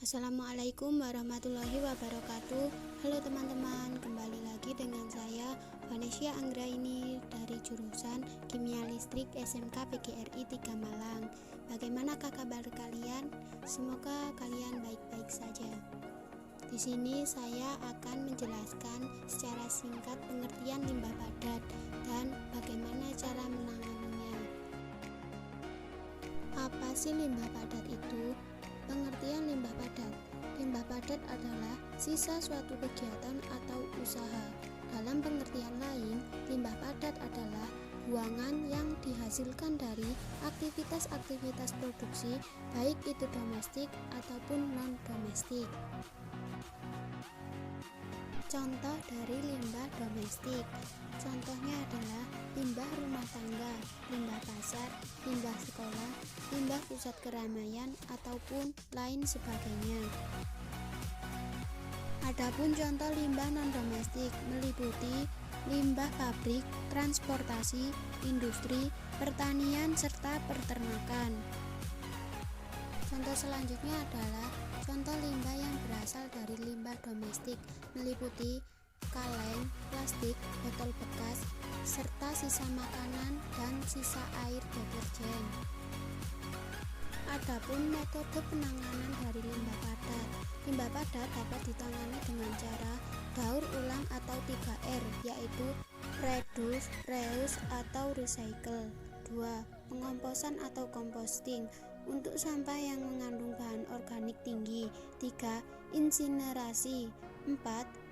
Assalamualaikum warahmatullahi wabarakatuh. Halo teman-teman, kembali lagi dengan saya Vanesia Anggraini dari jurusan Kimia Listrik SMK PGRI 3 Malang. Bagaimanakah kabar kalian? Semoga kalian baik-baik saja. Di sini saya akan menjelaskan secara singkat pengertian limbah padat dan bagaimana cara menanganinya. Apa sih limbah padat itu? Pengertian limbah padat. Limbah padat adalah sisa suatu kegiatan atau usaha. Dalam pengertian lain, limbah padat adalah buangan yang dihasilkan dari aktivitas-aktivitas produksi, baik itu domestik ataupun non-domestik. Contoh dari limbah domestik. Contohnya adalah limbah rumah tangga, limbah pasar, limbah sekolah, limbah pusat keramaian, ataupun lain sebagainya. Adapun contoh limbah non-domestik meliputi limbah pabrik, transportasi, industri, pertanian, serta peternakan. Contoh selanjutnya adalah contoh limbah yang berasal dari limbah domestik meliputi kaleng, plastik, botol bekas, serta sisa makanan dan sisa air deterjen. Adapun metode penanganan dari limbah padat. Limbah padat dapat ditangani dengan cara daur ulang atau 3R, yaitu reduce, reuse, atau recycle. 2. Pengomposan atau composting untuk sampah yang mengandung bahan organik tinggi. 3. Insinerasi. 4.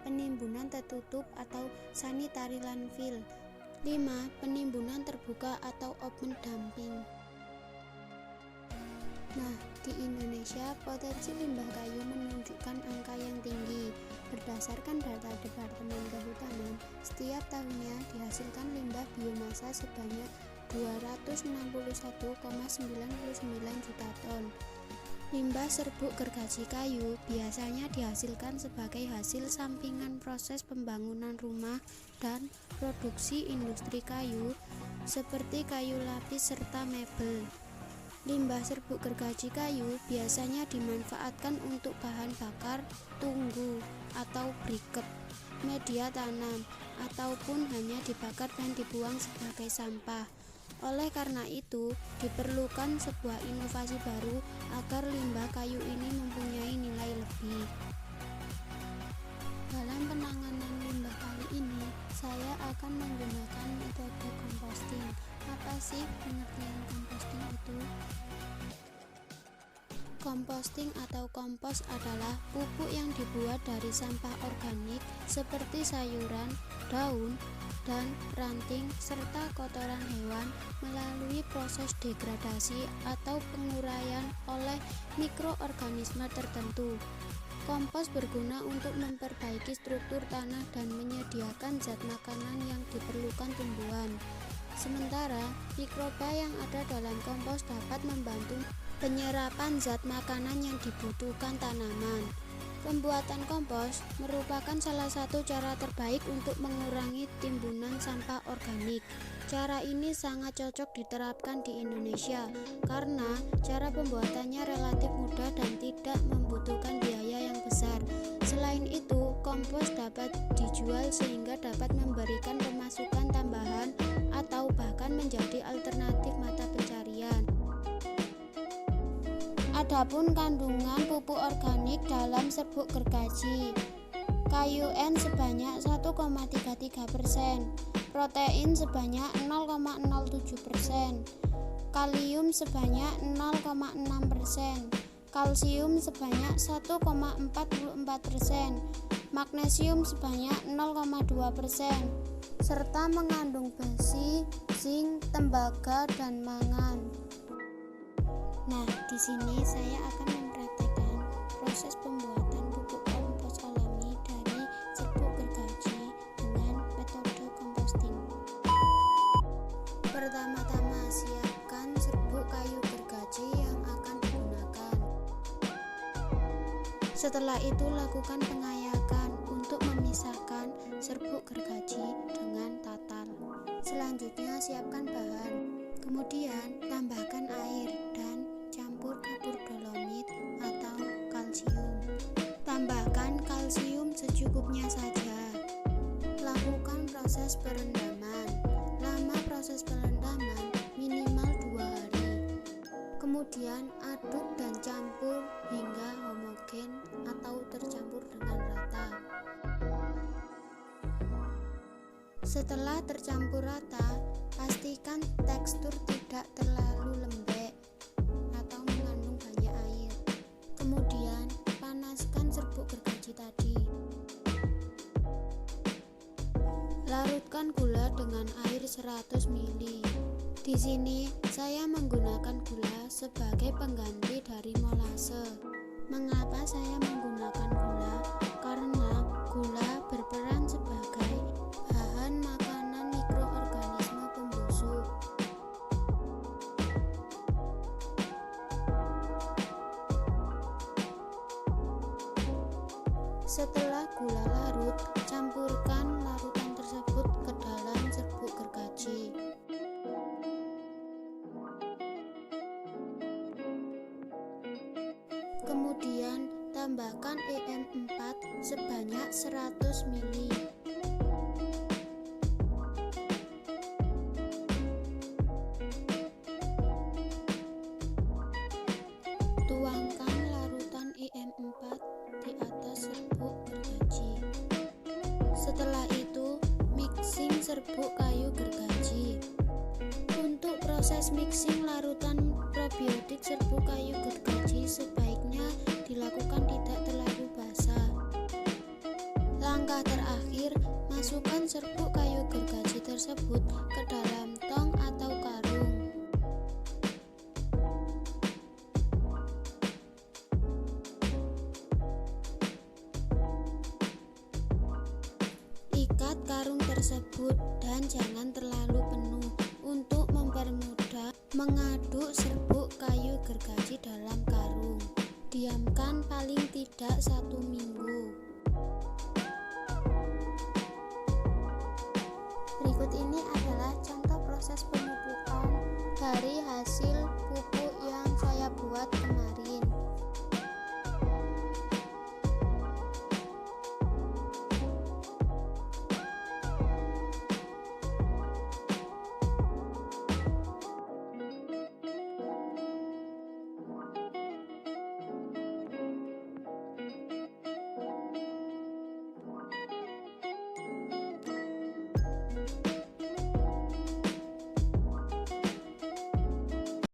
Penimbunan tertutup atau sanitary landfill. 5. Penimbunan terbuka atau open dumping. Nah, di Indonesia potensi limbah kayu menunjukkan angka yang tinggi. Berdasarkan data Departemen Kehutanan, setiap tahunnya dihasilkan limbah biomasa sebanyak 261,99 juta ton. Limbah serbuk gergaji kayu biasanya dihasilkan sebagai hasil sampingan proses pembangunan rumah dan produksi industri kayu seperti kayu lapis serta mebel. Limbah serbuk gergaji kayu biasanya dimanfaatkan untuk bahan bakar, tunggu atau briket, media tanam, ataupun hanya dibakar dan dibuang sebagai sampah. Oleh karena itu, diperlukan sebuah inovasi baru agar limbah kayu ini mempunyai nilai lebih. Dalam penanganan limbah kali ini, saya akan menggunakan metode composting. Apa sih pengertian composting itu? Composting atau kompos adalah pupuk yang dibuat dari sampah organik seperti sayuran, daun, dan ranting serta kotoran hewan melalui proses degradasi atau penguraian oleh mikroorganisme tertentu. Kompos berguna untuk memperbaiki struktur tanah dan menyediakan zat makanan yang diperlukan tumbuhan. Sementara, mikroba yang ada dalam kompos dapat membantu penyerapan zat makanan yang dibutuhkan tanaman. Pembuatan kompos merupakan salah satu cara terbaik untuk mengurangi timbunan sampah organik. Cara ini sangat cocok diterapkan di Indonesia karena cara pembuatannya relatif mudah dan tidak membutuhkan biaya yang besar. Selain itu, kompos dapat dijual sehingga dapat memberikan pemasukan tambahan atau bahkan menjadi alternatif mata pencarian. Adapun kandungan pupuk organik dalam serbuk gergaji kayu N sebanyak 1,33%, protein sebanyak 0,07%, kalium sebanyak 0,6%, kalsium sebanyak 1,44%, magnesium sebanyak 0,2%, serta mengandung besi, zinc, tembaga, dan mangan. Nah, di sini saya akan mempraktikkan proses pembuatan pupuk kompos alami dari serbuk gergaji dengan metode composting. Pertama-tama, siapkan serbuk kayu gergaji yang akan digunakan. Setelah itu, lakukan pengayakan untuk memisahkan serbuk gergaji dengan tatal. Selanjutnya, siapkan bahan. Kemudian, tambahkan air dan campur kapur dolomit atau kalsium. Tambahkan kalsium secukupnya saja. Lakukan proses perendaman. Lama proses perendaman minimal 2 hari. Kemudian aduk dan campur hingga homogen atau tercampur dengan rata. Setelah tercampur rata, pastikan tekstur tidak terlalu lembek atau mengandung banyak air. Kemudian panaskan serbuk gergaji tadi. Larutkan gula dengan air 100 ml. Di sini saya menggunakan gula sebagai pengganti dari molase. Mengapa saya menggunakan gula? Karena gula berperan sebagai bahan makanan mikroorganisme pembusuk. Setelah gula larut, campurkan larutan tersebut ke dalam serbuk gergaji. Kemudian tambahkan EM4 sebanyak 100 ml. Tuangkan larutan EM4 di atas serbuk gergaji. Setelah itu, mixing serbuk kayu gergaji. Untuk proses mixing larutan probiotik serbuk kayu gergaji sebaiknya dilakukan tidak terlalu basah. Langkah terakhir, masukkan serbuk kayu gergaji tersebut ke dalam tong atau karung. Ikat karung tersebut dan jangan terlalu penuh untuk mempermudah mengaduk serbuk kayu gergaji dalam karung. Diamkan paling tidak 1 minggu. Berikut ini adalah contoh proses pemupukan dari hasil pupuk yang saya buat kemarin.